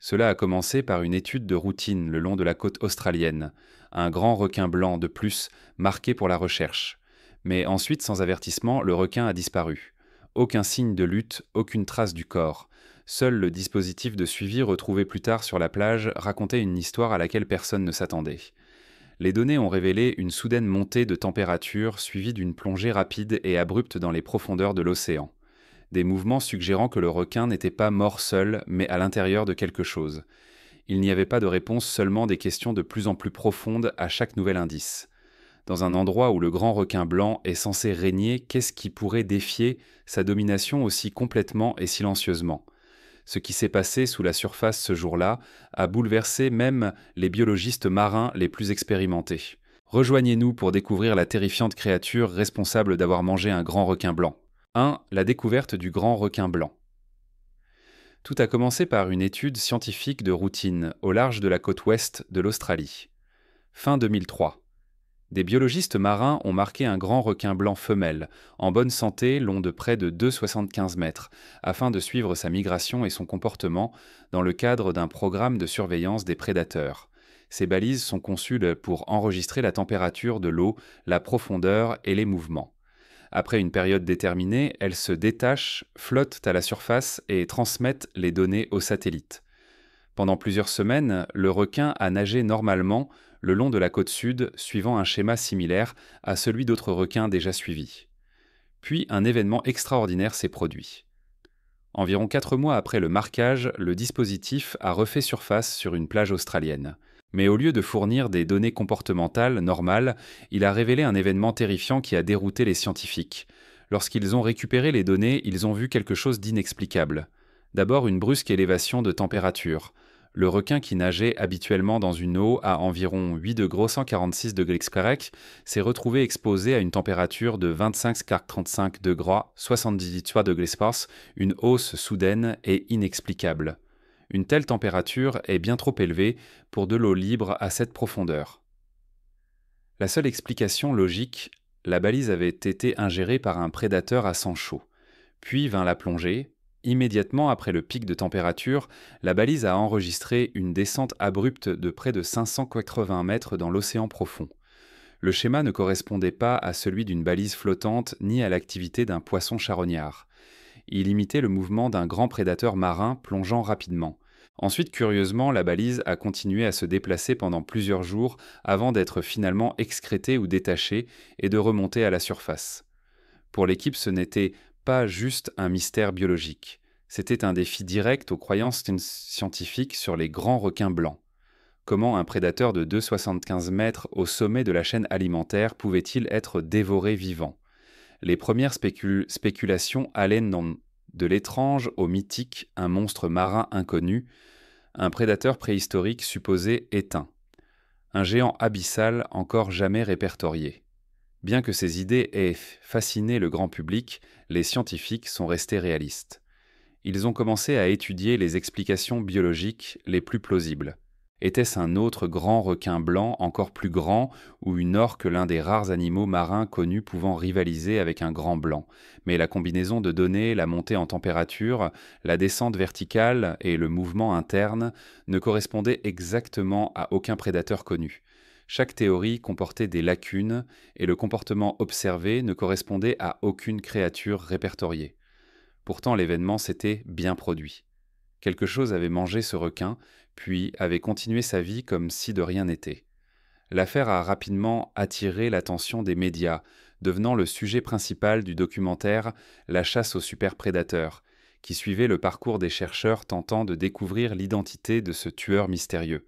Cela a commencé par une étude de routine le long de la côte australienne, un grand requin blanc de plus marqué pour la recherche. Mais ensuite, sans avertissement, le requin a disparu. Aucun signe de lutte, aucune trace du corps. Seul le dispositif de suivi retrouvé plus tard sur la plage racontait une histoire à laquelle personne ne s'attendait. Les données ont révélé une soudaine montée de température suivie d'une plongée rapide et abrupte dans les profondeurs de l'océan. Des mouvements suggérant que le requin n'était pas mort seul, mais à l'intérieur de quelque chose. Il n'y avait pas de réponse, seulement des questions de plus en plus profondes à chaque nouvel indice. Dans un endroit où le grand requin blanc est censé régner, qu'est-ce qui pourrait défier sa domination aussi complètement et silencieusement? Ce qui s'est passé sous la surface ce jour-là a bouleversé même les biologistes marins les plus expérimentés. Rejoignez-nous pour découvrir la terrifiante créature responsable d'avoir mangé un grand requin blanc. 1. La découverte du grand requin blanc. Tout a commencé par une étude scientifique de routine au large de la côte ouest de l'Australie. Fin 2003. Des biologistes marins ont marqué un grand requin blanc femelle, en bonne santé, long de près de 2,75 mètres, afin de suivre sa migration et son comportement dans le cadre d'un programme de surveillance des prédateurs. Ces balises sont conçues pour enregistrer la température de l'eau, la profondeur et les mouvements. Après une période déterminée, elles se détachent, flottent à la surface et transmettent les données aux satellites. Pendant plusieurs semaines, le requin a nagé normalement le long de la côte sud, suivant un schéma similaire à celui d'autres requins déjà suivis. Puis un événement extraordinaire s'est produit. Environ 4 mois après le marquage, le dispositif a refait surface sur une plage australienne. Mais au lieu de fournir des données comportementales normales, il a révélé un événement terrifiant qui a dérouté les scientifiques. Lorsqu'ils ont récupéré les données, ils ont vu quelque chose d'inexplicable. D'abord une brusque élévation de température. Le requin qui nageait habituellement dans une eau à environ 8,146 degrés s'est retrouvé exposé à une température de 25,35 degrés, 78 degrés, une hausse soudaine et inexplicable. Une telle température est bien trop élevée pour de l'eau libre à cette profondeur. La seule explication logique, la balise avait été ingérée par un prédateur à sang chaud. Puis vint la plongée. Immédiatement après le pic de température, la balise a enregistré une descente abrupte de près de 580 mètres dans l'océan profond. Le schéma ne correspondait pas à celui d'une balise flottante ni à l'activité d'un poisson charognard. Il imitait le mouvement d'un grand prédateur marin plongeant rapidement. Ensuite, curieusement, la balise a continué à se déplacer pendant plusieurs jours avant d'être finalement excrétée ou détachée et de remonter à la surface. Pour l'équipe, ce n'était pas juste un mystère biologique. C'était un défi direct aux croyances scientifiques sur les grands requins blancs. Comment un prédateur de 2,75 mètres au sommet de la chaîne alimentaire pouvait-il être dévoré vivant? Les premières spéculations allaient de l'étrange au mythique, un monstre marin inconnu, un prédateur préhistorique supposé éteint, un géant abyssal encore jamais répertorié. Bien que ces idées aient fasciné le grand public, les scientifiques sont restés réalistes. Ils ont commencé à étudier les explications biologiques les plus plausibles. Était-ce un autre grand requin blanc encore plus grand ou une orque, l'un des rares animaux marins connus pouvant rivaliser avec un grand blanc? Mais la combinaison de données, la montée en température, la descente verticale et le mouvement interne ne correspondaient exactement à aucun prédateur connu. Chaque théorie comportait des lacunes et le comportement observé ne correspondait à aucune créature répertoriée. Pourtant, l'événement s'était bien produit. Quelque chose avait mangé ce requin, puis avait continué sa vie comme si de rien n'était. L'affaire a rapidement attiré l'attention des médias, devenant le sujet principal du documentaire La chasse aux superprédateurs, qui suivait le parcours des chercheurs tentant de découvrir l'identité de ce tueur mystérieux.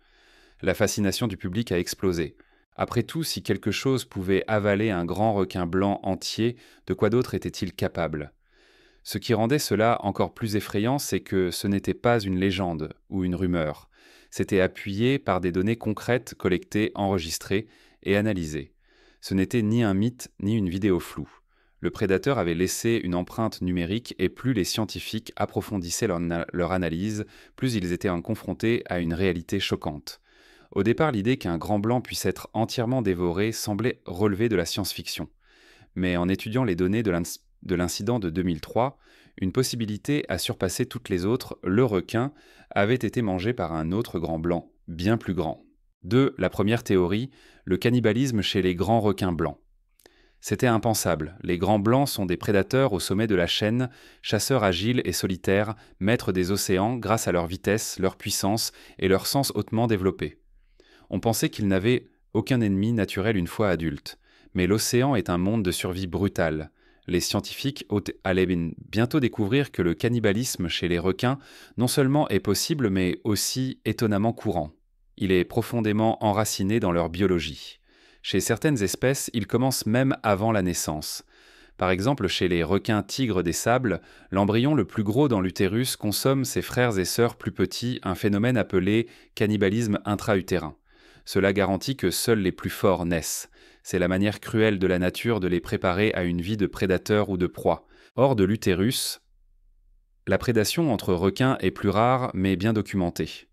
La fascination du public a explosé. Après tout, si quelque chose pouvait avaler un grand requin blanc entier, de quoi d'autre était-il capable ? Ce qui rendait cela encore plus effrayant, c'est que ce n'était pas une légende ou une rumeur. C'était appuyé par des données concrètes collectées, enregistrées et analysées. Ce n'était ni un mythe ni une vidéo floue. Le prédateur avait laissé une empreinte numérique et plus les scientifiques approfondissaient leur analyse, plus ils étaient confrontés à une réalité choquante. Au départ, l'idée qu'un grand blanc puisse être entièrement dévoré semblait relever de la science-fiction. Mais en étudiant les données de l'incident de 2003, une possibilité à surpasser toutes les autres, le requin avait été mangé par un autre grand blanc, bien plus grand. 2. La première théorie, le cannibalisme chez les grands requins blancs. C'était impensable, les grands blancs sont des prédateurs au sommet de la chaîne, chasseurs agiles et solitaires, maîtres des océans grâce à leur vitesse, leur puissance et leur sens hautement développé. On pensait qu'ils n'avaient aucun ennemi naturel une fois adultes, mais l'océan est un monde de survie brutale. Les scientifiques allaient bientôt découvrir que le cannibalisme chez les requins non seulement est possible, mais aussi étonnamment courant. Il est profondément enraciné dans leur biologie. Chez certaines espèces, il commence même avant la naissance. Par exemple, chez les requins tigres des sables, l'embryon le plus gros dans l'utérus consomme ses frères et sœurs plus petits, un phénomène appelé cannibalisme intra-utérin. Cela garantit que seuls les plus forts naissent. C'est la manière cruelle de la nature de les préparer à une vie de prédateur ou de proie. Hors de l'utérus, la prédation entre requins est plus rare mais bien documentée.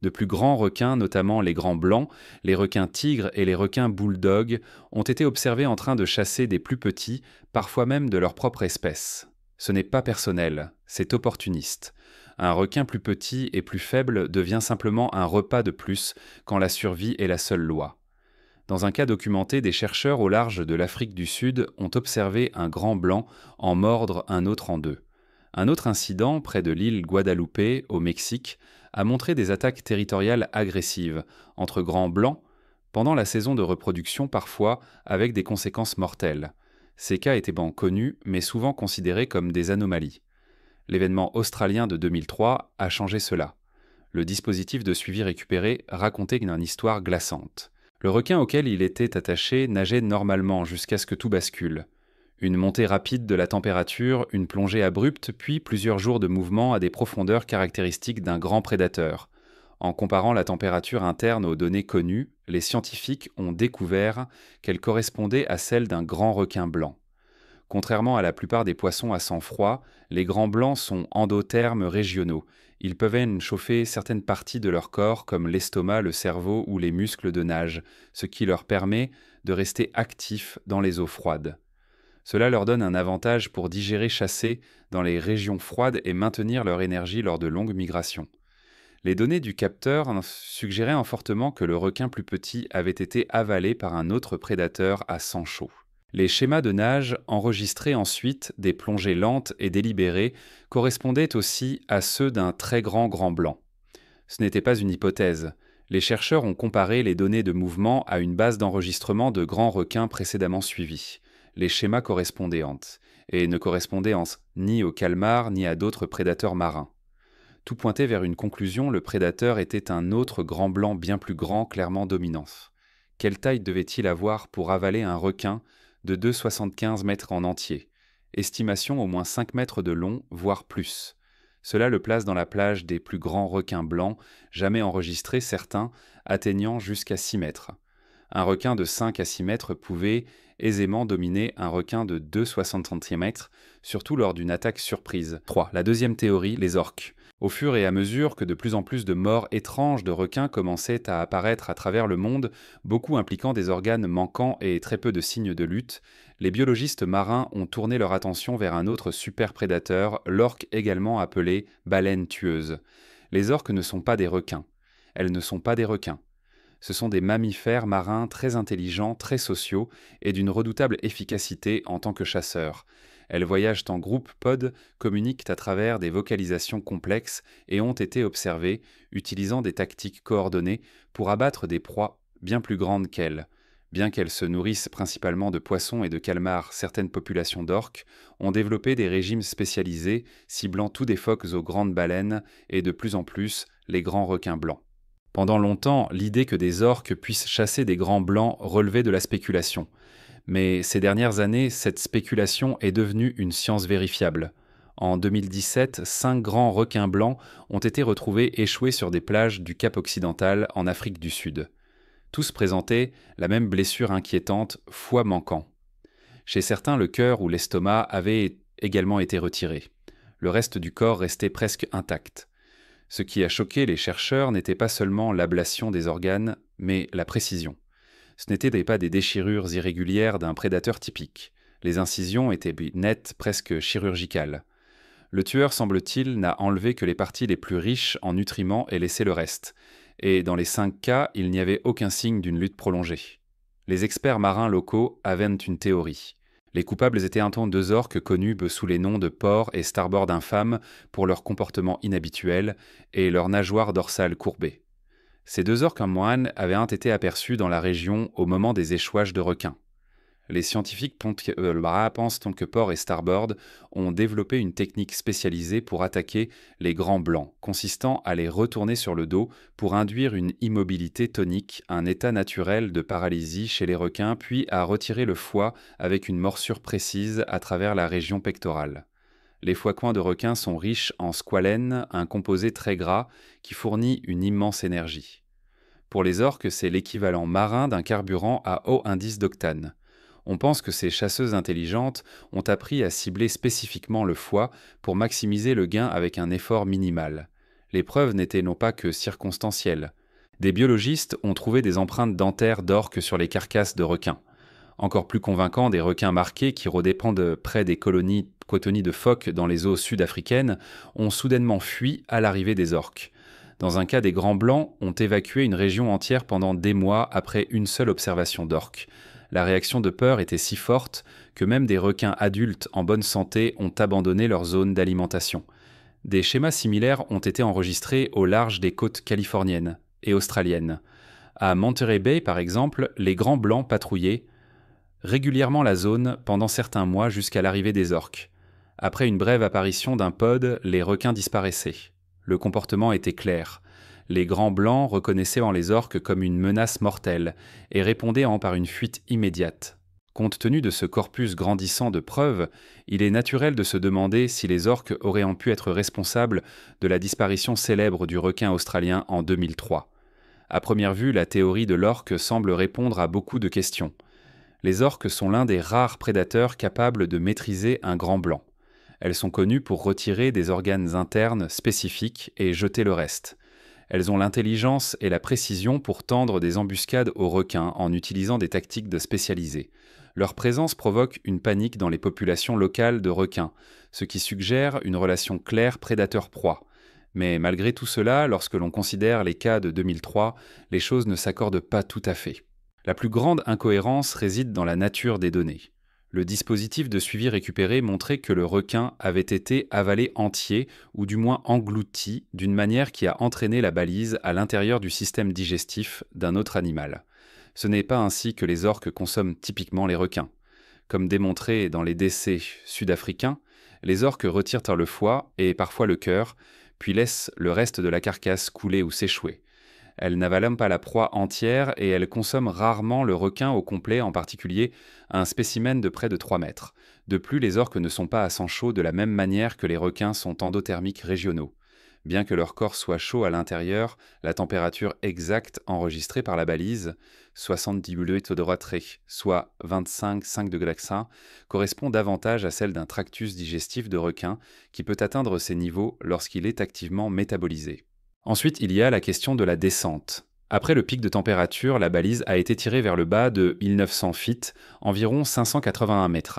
De plus grands requins, notamment les grands blancs, les requins tigres et les requins bulldogs, ont été observés en train de chasser des plus petits, parfois même de leur propre espèce. Ce n'est pas personnel, c'est opportuniste. Un requin plus petit et plus faible devient simplement un repas de plus quand la survie est la seule loi. Dans un cas documenté, des chercheurs au large de l'Afrique du Sud ont observé un grand blanc en mordre un autre en deux. Un autre incident, près de l'île Guadalupe, au Mexique, a montré des attaques territoriales agressives entre grands blancs, pendant la saison de reproduction parfois avec des conséquences mortelles. Ces cas étaient connus, mais souvent considérés comme des anomalies. L'événement australien de 2003 a changé cela. Le dispositif de suivi récupéré racontait une histoire glaçante. Le requin auquel il était attaché nageait normalement jusqu'à ce que tout bascule. Une montée rapide de la température, une plongée abrupte, puis plusieurs jours de mouvement à des profondeurs caractéristiques d'un grand prédateur. En comparant la température interne aux données connues, les scientifiques ont découvert qu'elle correspondait à celle d'un grand requin blanc. Contrairement à la plupart des poissons à sang froid, les grands blancs sont endothermes régionaux. Ils peuvent chauffer certaines parties de leur corps comme l'estomac, le cerveau ou les muscles de nage, ce qui leur permet de rester actifs dans les eaux froides. Cela leur donne un avantage pour digérer chassés dans les régions froides et maintenir leur énergie lors de longues migrations. Les données du capteur suggéraient fortement que le requin plus petit avait été avalé par un autre prédateur à sang chaud. Les schémas de nage enregistrés ensuite des plongées lentes et délibérées correspondaient aussi à ceux d'un très grand blanc. Ce n'était pas une hypothèse. Les chercheurs ont comparé les données de mouvement à une base d'enregistrement de grands requins précédemment suivis. Les schémas correspondaient et ne correspondaient ni au calmar ni à d'autres prédateurs marins. Tout pointait vers une conclusion, le prédateur était un autre grand blanc bien plus grand, clairement dominant. Quelle taille devait-il avoir pour avaler un requin de 2,75 mètres en entier? Estimation au moins 5 mètres de long, voire plus. Cela le place dans la plage des plus grands requins blancs, jamais enregistrés, certains atteignant jusqu'à 6 mètres. Un requin de 5 à 6 mètres pouvait aisément dominer un requin de 2,60 cm, surtout lors d'une attaque surprise. 3. La deuxième théorie, les orques. Au fur et à mesure que de plus en plus de morts étranges de requins commençaient à apparaître à travers le monde, beaucoup impliquant des organes manquants et très peu de signes de lutte, les biologistes marins ont tourné leur attention vers un autre super-prédateur, l'orque également appelé baleine tueuse. Les orques ne sont pas des requins. Elles ne sont pas des requins. Ce sont des mammifères marins très intelligents, très sociaux et d'une redoutable efficacité en tant que chasseurs. Elles voyagent en groupe pod, communiquent à travers des vocalisations complexes et ont été observées, utilisant des tactiques coordonnées pour abattre des proies bien plus grandes qu'elles. Bien qu'elles se nourrissent principalement de poissons et de calmars, certaines populations d'orques ont développé des régimes spécialisés ciblant tous des phoques aux grandes baleines et de plus en plus les grands requins blancs. Pendant longtemps, l'idée que des orques puissent chasser des grands blancs relevait de la spéculation. Mais ces dernières années, cette spéculation est devenue une science vérifiable. En 2017, 5 grands requins blancs ont été retrouvés échoués sur des plages du Cap Occidental en Afrique du Sud. Tous présentaient la même blessure inquiétante, foie manquant. Chez certains, le cœur ou l'estomac avaient également été retirés. Le reste du corps restait presque intact. Ce qui a choqué les chercheurs n'était pas seulement l'ablation des organes, mais la précision. Ce n'étaient pas des déchirures irrégulières d'un prédateur typique. Les incisions étaient nettes, presque chirurgicales. Le tueur, semble-t-il, n'a enlevé que les parties les plus riches en nutriments et laissé le reste. Et dans les 5 cas, il n'y avait aucun signe d'une lutte prolongée. Les experts marins locaux avaient une théorie. Les coupables étaient un temps 2 orques connus sous les noms de porc et starboard infâme pour leur comportement inhabituel et leurs nageoires dorsales courbées. Ces 2 orques en moine avaient été aperçus dans la région au moment des échouages de requins. Les scientifiques pensent donc que porc et starboard ont développé une technique spécialisée pour attaquer les grands blancs, consistant à les retourner sur le dos pour induire une immobilité tonique, un état naturel de paralysie chez les requins, puis à retirer le foie avec une morsure précise à travers la région pectorale. Les foie-coins de requins sont riches en squalène, un composé très gras qui fournit une immense énergie. Pour les orques, c'est l'équivalent marin d'un carburant à haut indice d'octane. On pense que ces chasseuses intelligentes ont appris à cibler spécifiquement le foie pour maximiser le gain avec un effort minimal. Les preuves n'étaient non pas que circonstancielles. Des biologistes ont trouvé des empreintes dentaires d'orques sur les carcasses de requins. Encore plus convaincant, des requins marqués qui rôdaient près des colonies de phoques dans les eaux sud-africaines ont soudainement fui à l'arrivée des orques. Dans un cas, des grands blancs ont évacué une région entière pendant des mois après une seule observation d'orques. La réaction de peur était si forte que même des requins adultes en bonne santé ont abandonné leur zone d'alimentation. Des schémas similaires ont été enregistrés au large des côtes californiennes et australiennes. À Monterey Bay, par exemple, les grands blancs patrouillaient régulièrement la zone pendant certains mois jusqu'à l'arrivée des orques. Après une brève apparition d'un pod, les requins disparaissaient. Le comportement était clair. Les grands blancs reconnaissaient les orques comme une menace mortelle et répondaient par une fuite immédiate. Compte tenu de ce corpus grandissant de preuves, il est naturel de se demander si les orques auraient pu être responsables de la disparition célèbre du requin australien en 2003. À première vue, la théorie de l'orque semble répondre à beaucoup de questions. Les orques sont l'un des rares prédateurs capables de maîtriser un grand blanc. Elles sont connues pour retirer des organes internes spécifiques et jeter le reste. Elles ont l'intelligence et la précision pour tendre des embuscades aux requins en utilisant des tactiques spécialisées. Leur présence provoque une panique dans les populations locales de requins, ce qui suggère une relation claire prédateur-proie. Mais malgré tout cela, lorsque l'on considère les cas de 2003, les choses ne s'accordent pas tout à fait. La plus grande incohérence réside dans la nature des données. Le dispositif de suivi récupéré montrait que le requin avait été avalé entier ou du moins englouti d'une manière qui a entraîné la balise à l'intérieur du système digestif d'un autre animal. Ce n'est pas ainsi que les orques consomment typiquement les requins. Comme démontré dans les décès sud-africains, les orques retirent le foie et parfois le cœur, puis laissent le reste de la carcasse couler ou s'échouer. Elles n'avalent pas la proie entière et elles consomment rarement le requin au complet, en particulier un spécimen de près de 3 mètres. De plus, les orques ne sont pas à sang chaud de la même manière que les requins sont endothermiques régionaux. Bien que leur corps soit chaud à l'intérieur, la température exacte enregistrée par la balise, 70,8°C, soit 25,5°C, correspond davantage à celle d'un tractus digestif de requin qui peut atteindre ces niveaux lorsqu'il est activement métabolisé. Ensuite, il y a la question de la descente. Après le pic de température, la balise a été tirée vers le bas de 1900 feet, environ 581 mètres.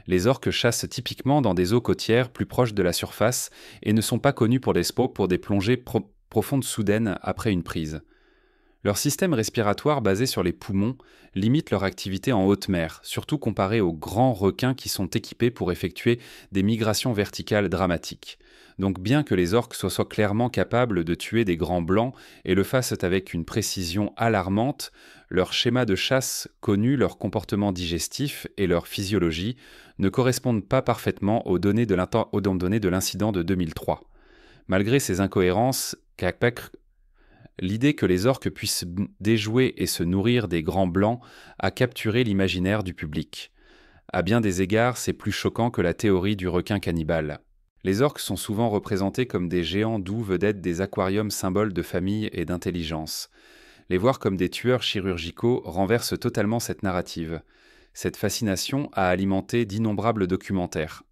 Les orques chassent typiquement dans des eaux côtières plus proches de la surface et ne sont pas connus pour des plongées profondes soudaines après une prise. Leur système respiratoire basé sur les poumons limite leur activité en haute mer, surtout comparé aux grands requins qui sont équipés pour effectuer des migrations verticales dramatiques. Donc bien que les orques soient clairement capables de tuer des grands blancs et le fassent avec une précision alarmante, leur schéma de chasse connu, leur comportement digestif et leur physiologie ne correspondent pas parfaitement aux données de l'incident de 2003. Malgré ces incohérences, l'idée que les orques puissent déjouer et se nourrir des grands blancs a capturé l'imaginaire du public. À bien des égards, c'est plus choquant que la théorie du requin cannibale. Les orques sont souvent représentés comme des géants doux vedettes des aquariums symboles de famille et d'intelligence. Les voir comme des tueurs chirurgicaux renverse totalement cette narrative. Cette fascination a alimenté d'innombrables documentaires,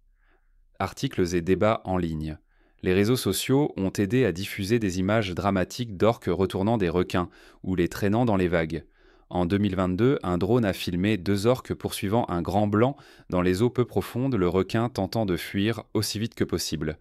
articles et débats en ligne. Les réseaux sociaux ont aidé à diffuser des images dramatiques d'orques retournant des requins ou les traînant dans les vagues. En 2022, un drone a filmé 2 orques poursuivant un grand blanc dans les eaux peu profondes, le requin tentant de fuir aussi vite que possible.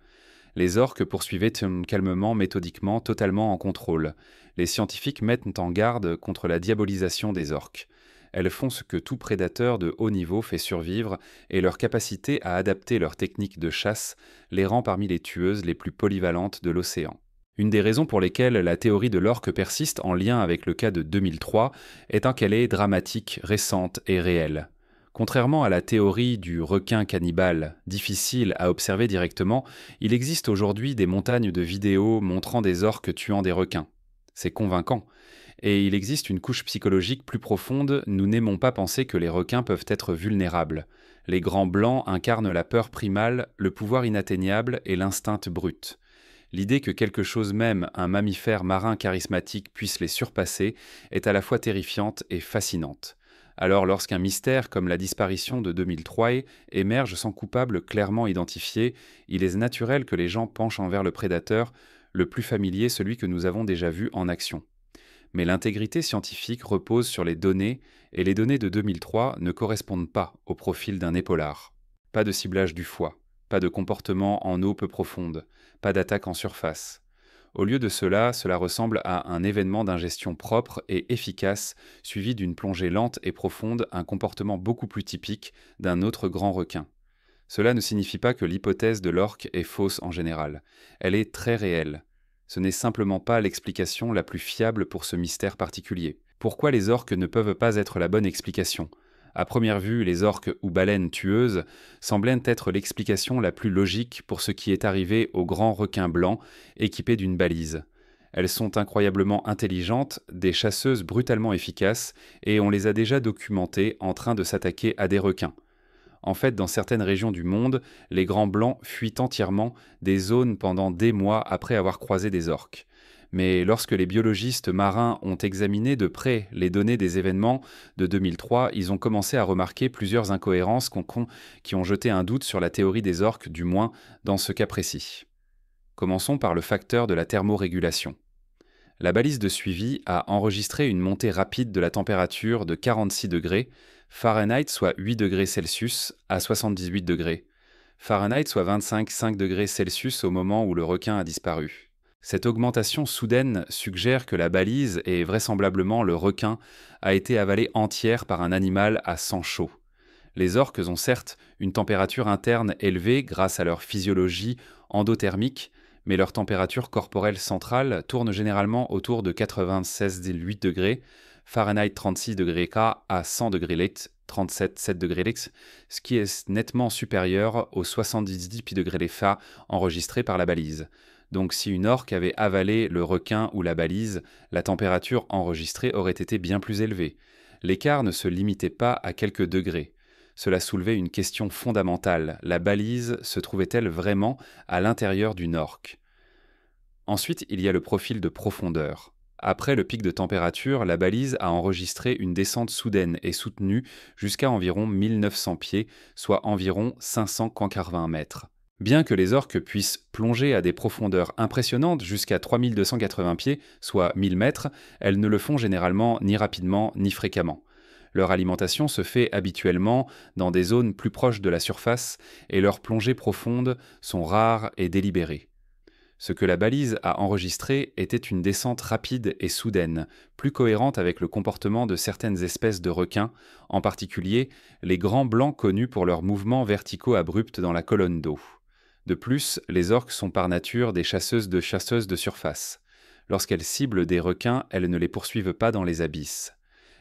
Les orques poursuivaient calmement, méthodiquement, totalement en contrôle. Les scientifiques mettent en garde contre la diabolisation des orques. Elles font ce que tout prédateur de haut niveau fait survivre, et leur capacité à adapter leurs techniques de chasse les rend parmi les tueuses les plus polyvalentes de l'océan. Une des raisons pour lesquelles la théorie de l'orque persiste en lien avec le cas de 2003 est qu'elle est dramatique, récente et réelle. Contrairement à la théorie du requin cannibale, difficile à observer directement, il existe aujourd'hui des montagnes de vidéos montrant des orques tuant des requins. C'est convaincant. Et il existe une couche psychologique plus profonde, nous n'aimons pas penser que les requins peuvent être vulnérables. Les grands blancs incarnent la peur primale, le pouvoir inatteignable et l'instinct brut. L'idée que quelque chose, même un mammifère marin charismatique, puisse les surpasser est à la fois terrifiante et fascinante. Alors lorsqu'un mystère comme la disparition de 2003 émerge sans coupable clairement identifié, il est naturel que les gens penchent envers le prédateur, le plus familier, celui que nous avons déjà vu en action. Mais l'intégrité scientifique repose sur les données, et les données de 2003 ne correspondent pas au profil d'un épaulard. Pas de ciblage du foie, pas de comportement en eau peu profonde, pas d'attaque en surface. Au lieu de cela ressemble à un événement d'ingestion propre et efficace, suivi d'une plongée lente et profonde, un comportement beaucoup plus typique d'un autre grand requin. Cela ne signifie pas que l'hypothèse de l'orque est fausse en général. Elle est très réelle. Ce n'est simplement pas l'explication la plus fiable pour ce mystère particulier. Pourquoi les orques ne peuvent pas être la bonne explication ? À première vue, les orques ou baleines tueuses semblaient être l'explication la plus logique pour ce qui est arrivé aux grands requins blancs équipés d'une balise. Elles sont incroyablement intelligentes, des chasseuses brutalement efficaces, et on les a déjà documentées en train de s'attaquer à des requins. En fait, dans certaines régions du monde, les grands blancs fuient entièrement des zones pendant des mois après avoir croisé des orques. Mais lorsque les biologistes marins ont examiné de près les données des événements de 2003, ils ont commencé à remarquer plusieurs incohérences qui ont jeté un doute sur la théorie des orques, du moins dans ce cas précis. Commençons par le facteur de la thermorégulation. La balise de suivi a enregistré une montée rapide de la température de 46 degrés Fahrenheit, soit 8 degrés Celsius, à 78 degrés Fahrenheit, soit 25,5 degrés Celsius au moment où le requin a disparu. Cette augmentation soudaine suggère que la balise, et vraisemblablement le requin, a été avalée entière par un animal à sang chaud. Les orques ont certes une température interne élevée grâce à leur physiologie endothermique, mais leur température corporelle centrale tourne généralement autour de 96,8 degrés Fahrenheit 36 degrés K à 100 degrés Celsius, 37,7 degrés Celsius, ce qui est nettement supérieur aux 70 degrés Fa enregistrés par la balise. Donc si une orque avait avalé le requin ou la balise, la température enregistrée aurait été bien plus élevée. L'écart ne se limitait pas à quelques degrés. Cela soulevait une question fondamentale. La balise se trouvait-elle vraiment à l'intérieur d'une orque ? Ensuite, il y a le profil de profondeur. Après le pic de température, la balise a enregistré une descente soudaine et soutenue jusqu'à environ 1900 pieds, soit environ 580 mètres. Bien que les orques puissent plonger à des profondeurs impressionnantes jusqu'à 3280 pieds, soit 1000 mètres, elles ne le font généralement ni rapidement ni fréquemment. Leur alimentation se fait habituellement dans des zones plus proches de la surface et leurs plongées profondes sont rares et délibérées. Ce que la balise a enregistré était une descente rapide et soudaine, plus cohérente avec le comportement de certaines espèces de requins, en particulier les grands blancs connus pour leurs mouvements verticaux abrupts dans la colonne d'eau. De plus, les orques sont par nature des chasseuses de surface. Lorsqu'elles ciblent des requins, elles ne les poursuivent pas dans les abysses.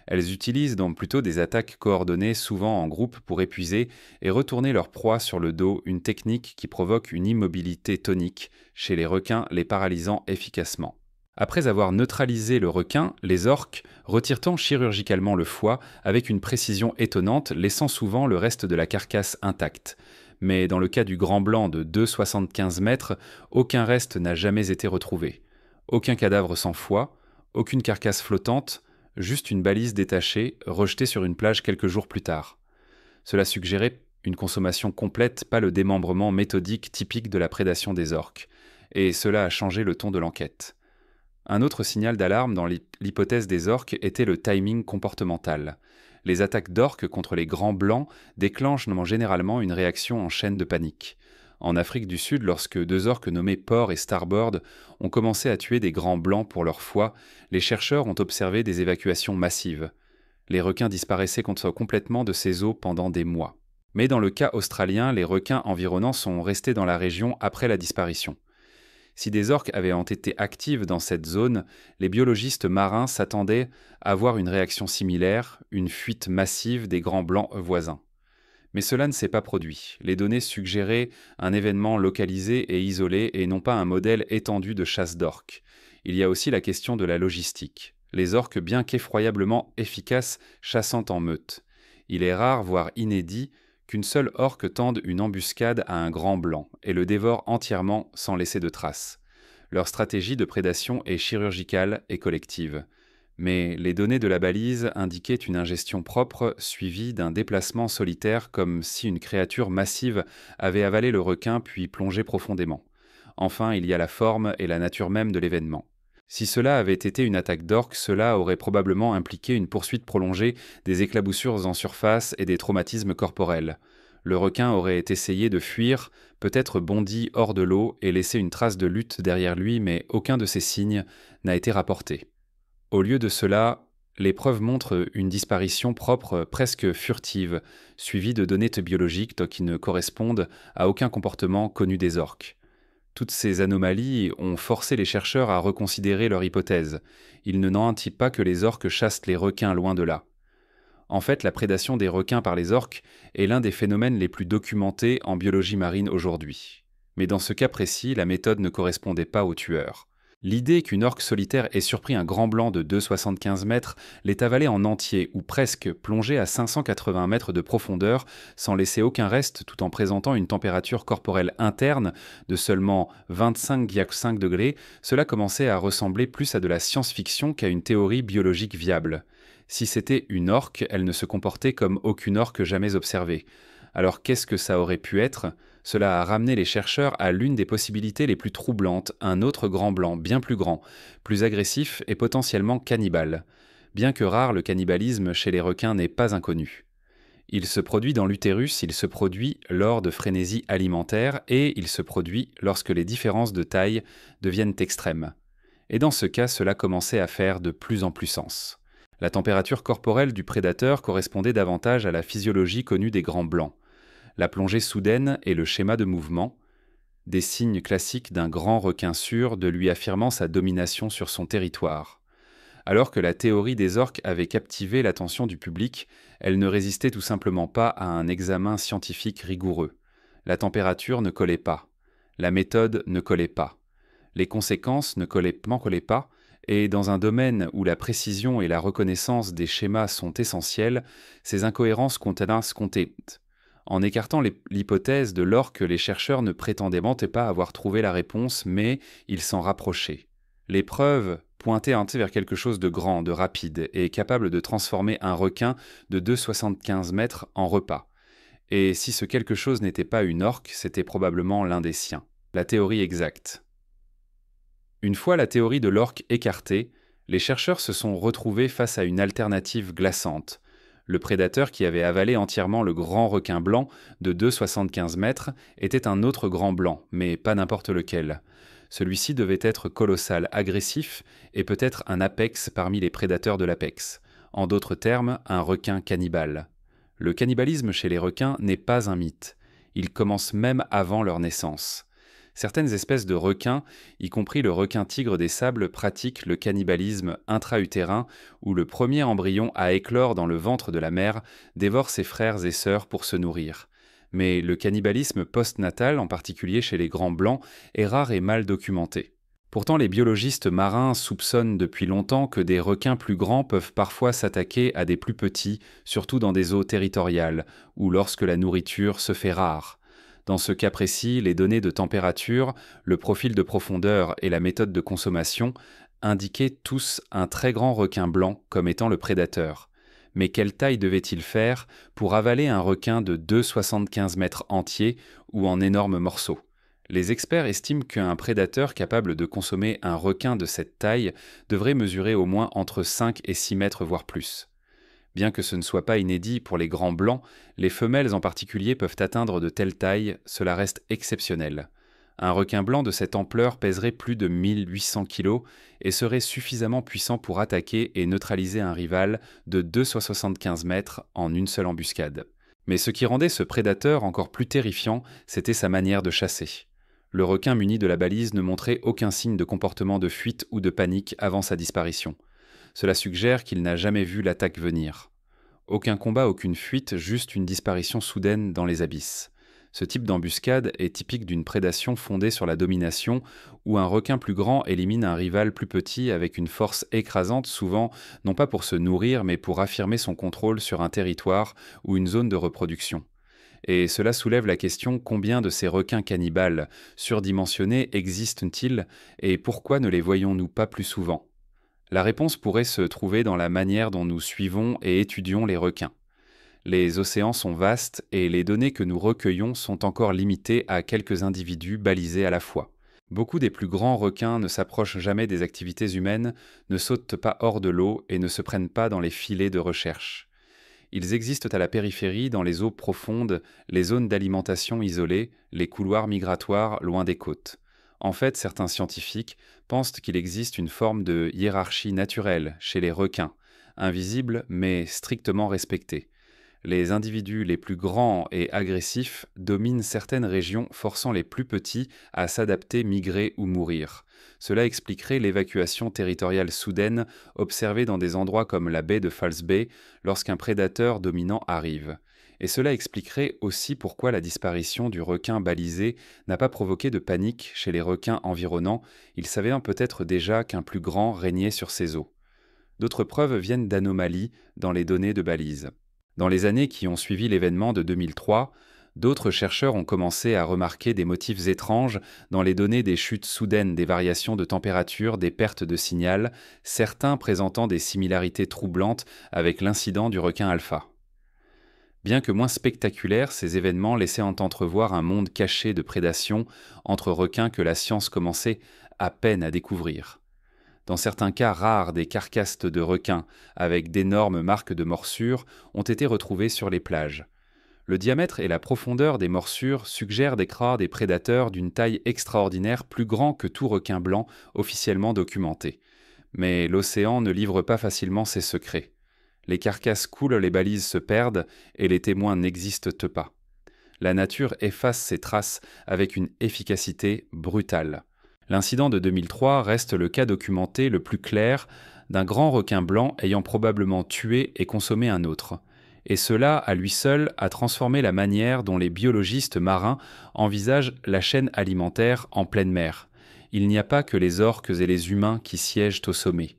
Elles utilisent donc plutôt des attaques coordonnées, souvent en groupe, pour épuiser et retourner leur proie sur le dos, une technique qui provoque une immobilité tonique chez les requins, les paralysant efficacement. Après avoir neutralisé le requin, les orques retirent chirurgicalement le foie avec une précision étonnante, laissant souvent le reste de la carcasse intacte. Mais dans le cas du grand blanc de 2,75 mètres, aucun reste n'a jamais été retrouvé. Aucun cadavre sans foie, aucune carcasse flottante, juste une balise détachée, rejetée sur une plage quelques jours plus tard. Cela suggérait une consommation complète, pas le démembrement méthodique typique de la prédation des orques. Et cela a changé le ton de l'enquête. Un autre signal d'alarme dans l'hypothèse des orques était le timing comportemental. Les attaques d'orques contre les grands blancs déclenchent généralement une réaction en chaîne de panique. En Afrique du Sud, lorsque deux orques nommés Port et Starboard ont commencé à tuer des grands blancs pour leur foie, les chercheurs ont observé des évacuations massives. Les requins disparaissaient complètement de ces eaux pendant des mois. Mais dans le cas australien, les requins environnants sont restés dans la région après la disparition. Si des orques avaient été actives dans cette zone, les biologistes marins s'attendaient à voir une réaction similaire, une fuite massive des grands blancs voisins. Mais cela ne s'est pas produit. Les données suggéraient un événement localisé et isolé et non pas un modèle étendu de chasse d'orques. Il y a aussi la question de la logistique. Les orques, bien qu'effroyablement efficaces, chassant en meute. Il est rare, voire inédit, qu'une seule orque tende une embuscade à un grand blanc et le dévore entièrement sans laisser de traces. Leur stratégie de prédation est chirurgicale et collective. Mais les données de la balise indiquaient une ingestion propre suivie d'un déplacement solitaire comme si une créature massive avait avalé le requin puis plongé profondément. Enfin, il y a la forme et la nature même de l'événement. Si cela avait été une attaque d'orques, cela aurait probablement impliqué une poursuite prolongée, des éclaboussures en surface et des traumatismes corporels. Le requin aurait essayé de fuir, peut-être bondi hors de l'eau et laissé une trace de lutte derrière lui, mais aucun de ces signes n'a été rapporté. Au lieu de cela, les preuves montrent une disparition propre presque furtive, suivie de données biologiques qui ne correspondent à aucun comportement connu des orques. Toutes ces anomalies ont forcé les chercheurs à reconsidérer leur hypothèse. Ils ne mentent pas que les orques chassent les requins, loin de là. En fait, la prédation des requins par les orques est l'un des phénomènes les plus documentés en biologie marine aujourd'hui. Mais dans ce cas précis, la méthode ne correspondait pas aux tueurs. L'idée qu'une orque solitaire ait surpris un grand blanc de 2,75 mètres, l'ait avalé en entier ou presque, plongé à 580 mètres de profondeur, sans laisser aucun reste tout en présentant une température corporelle interne de seulement 25,5 degrés, cela commençait à ressembler plus à de la science-fiction qu'à une théorie biologique viable. Si c'était une orque, elle ne se comportait comme aucune orque jamais observée. Alors qu'est-ce que ça aurait pu être ? Cela a ramené les chercheurs à l'une des possibilités les plus troublantes, un autre grand blanc, bien plus grand, plus agressif et potentiellement cannibale. Bien que rare, le cannibalisme chez les requins n'est pas inconnu. Il se produit dans l'utérus, il se produit lors de frénésie alimentaire et il se produit lorsque les différences de taille deviennent extrêmes. Et dans ce cas, cela commençait à faire de plus en plus sens. La température corporelle du prédateur correspondait davantage à la physiologie connue des grands blancs. La plongée soudaine et le schéma de mouvement, des signes classiques d'un grand requin sûr de lui affirmant sa domination sur son territoire. Alors que la théorie des orques avait captivé l'attention du public, elle ne résistait tout simplement pas à un examen scientifique rigoureux. La température ne collait pas, la méthode ne collait pas, les conséquences ne collaient pas, et dans un domaine où la précision et la reconnaissance des schémas sont essentielles, ces incohérences comptaient. En écartant l'hypothèse de l'orque, les chercheurs ne prétendaient pas avoir trouvé la réponse, mais ils s'en rapprochaient. Les preuves pointaient vers quelque chose de grand, de rapide, et capable de transformer un requin de 2,75 mètres en repas. Et si ce quelque chose n'était pas une orque, c'était probablement l'un des siens. La théorie exacte. Une fois la théorie de l'orque écartée, les chercheurs se sont retrouvés face à une alternative glaçante. Le prédateur qui avait avalé entièrement le grand requin blanc de 2,75 mètres était un autre grand blanc, mais pas n'importe lequel. Celui-ci devait être colossal, agressif et peut-être un apex parmi les prédateurs de l'apex. En d'autres termes, un requin cannibale. Le cannibalisme chez les requins n'est pas un mythe. Il commence même avant leur naissance. Certaines espèces de requins, y compris le requin-tigre des sables, pratiquent le cannibalisme intra-utérin où le premier embryon à éclore dans le ventre de la mère dévore ses frères et sœurs pour se nourrir. Mais le cannibalisme post-natal, en particulier chez les grands blancs, est rare et mal documenté. Pourtant, les biologistes marins soupçonnent depuis longtemps que des requins plus grands peuvent parfois s'attaquer à des plus petits, surtout dans des eaux territoriales, ou lorsque la nourriture se fait rare. Dans ce cas précis, les données de température, le profil de profondeur et la méthode de consommation indiquaient tous un très grand requin blanc comme étant le prédateur. Mais quelle taille devait-il faire pour avaler un requin de 2,75 mètres entier ou en énormes morceaux ? Les experts estiment qu'un prédateur capable de consommer un requin de cette taille devrait mesurer au moins entre 5 et 6 mètres, voire plus. Bien que ce ne soit pas inédit pour les grands blancs, les femelles en particulier peuvent atteindre de telles tailles, cela reste exceptionnel. Un requin blanc de cette ampleur pèserait plus de 1800 kg et serait suffisamment puissant pour attaquer et neutraliser un rival de 2,75 mètres en une seule embuscade. Mais ce qui rendait ce prédateur encore plus terrifiant, c'était sa manière de chasser. Le requin muni de la balise ne montrait aucun signe de comportement de fuite ou de panique avant sa disparition. Cela suggère qu'il n'a jamais vu l'attaque venir. Aucun combat, aucune fuite, juste une disparition soudaine dans les abysses. Ce type d'embuscade est typique d'une prédation fondée sur la domination, où un requin plus grand élimine un rival plus petit avec une force écrasante, souvent non pas pour se nourrir, mais pour affirmer son contrôle sur un territoire ou une zone de reproduction. Et cela soulève la question: combien de ces requins cannibales surdimensionnés existent-ils et pourquoi ne les voyons-nous pas plus souvent? La réponse pourrait se trouver dans la manière dont nous suivons et étudions les requins. Les océans sont vastes et les données que nous recueillons sont encore limitées à quelques individus balisés à la fois. Beaucoup des plus grands requins ne s'approchent jamais des activités humaines, ne sautent pas hors de l'eau et ne se prennent pas dans les filets de recherche. Ils existent à la périphérie, dans les eaux profondes, les zones d'alimentation isolées, les couloirs migratoires loin des côtes. En fait, certains scientifiques pensent qu'il existe une forme de hiérarchie naturelle chez les requins, invisible mais strictement respectée. Les individus les plus grands et agressifs dominent certaines régions, forçant les plus petits à s'adapter, migrer ou mourir. Cela expliquerait l'évacuation territoriale soudaine observée dans des endroits comme la baie de False Bay lorsqu'un prédateur dominant arrive. Et cela expliquerait aussi pourquoi la disparition du requin balisé n'a pas provoqué de panique chez les requins environnants. Ils savaient peut-être déjà qu'un plus grand régnait sur ces eaux. D'autres preuves viennent d'anomalies dans les données de balises. Dans les années qui ont suivi l'événement de 2003, d'autres chercheurs ont commencé à remarquer des motifs étranges dans les données des chutes soudaines, des variations de température, des pertes de signal, certains présentant des similarités troublantes avec l'incident du requin alpha. Bien que moins spectaculaires, ces événements laissaient entrevoir un monde caché de prédation entre requins que la science commençait à peine à découvrir. Dans certains cas rares, des carcasses de requins, avec d'énormes marques de morsures, ont été retrouvées sur les plages. Le diamètre et la profondeur des morsures suggèrent des croire des prédateurs d'une taille extraordinaire, plus grand que tout requin blanc officiellement documenté. Mais l'océan ne livre pas facilement ses secrets. Les carcasses coulent, les balises se perdent, et les témoins n'existent pas. La nature efface ces traces avec une efficacité brutale. L'incident de 2003 reste le cas documenté le plus clair d'un grand requin blanc ayant probablement tué et consommé un autre. Et cela, à lui seul, a transformé la manière dont les biologistes marins envisagent la chaîne alimentaire en pleine mer. Il n'y a pas que les orques et les humains qui siègent au sommet.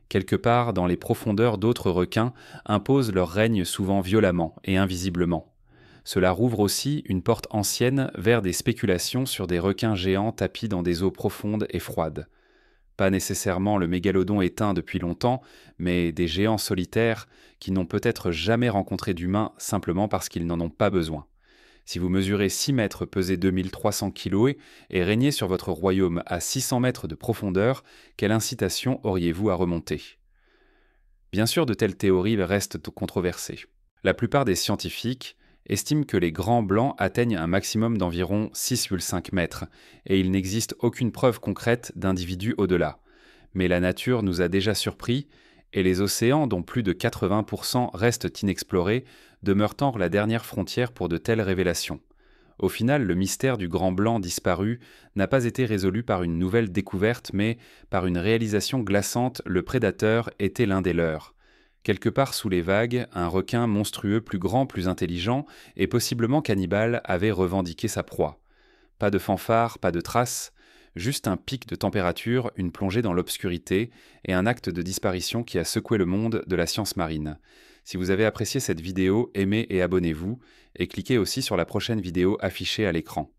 Quelque part, dans les profondeurs, d'autres requins imposent leur règne souvent violemment et invisiblement. Cela rouvre aussi une porte ancienne vers des spéculations sur des requins géants tapis dans des eaux profondes et froides. Pas nécessairement le mégalodon éteint depuis longtemps, mais des géants solitaires qui n'ont peut-être jamais rencontré d'humains simplement parce qu'ils n'en ont pas besoin. Si vous mesurez 6 mètres, pesez 2300 kg et régnez sur votre royaume à 600 mètres de profondeur, quelle incitation auriez-vous à remonter? Bien sûr, de telles théories restent controversées. La plupart des scientifiques estiment que les grands blancs atteignent un maximum d'environ 6,5 mètres, et il n'existe aucune preuve concrète d'individus au-delà. Mais la nature nous a déjà surpris, et les océans, dont plus de 80% restent inexplorés, demeurent la dernière frontière pour de telles révélations. Au final, le mystère du grand blanc disparu n'a pas été résolu par une nouvelle découverte, mais par une réalisation glaçante: le prédateur était l'un des leurs. Quelque part sous les vagues, un requin monstrueux plus grand, plus intelligent et possiblement cannibale avait revendiqué sa proie. Pas de fanfare, pas de traces, juste un pic de température, une plongée dans l'obscurité et un acte de disparition qui a secoué le monde de la science marine. Si vous avez apprécié cette vidéo, aimez et abonnez-vous, et cliquez aussi sur la prochaine vidéo affichée à l'écran.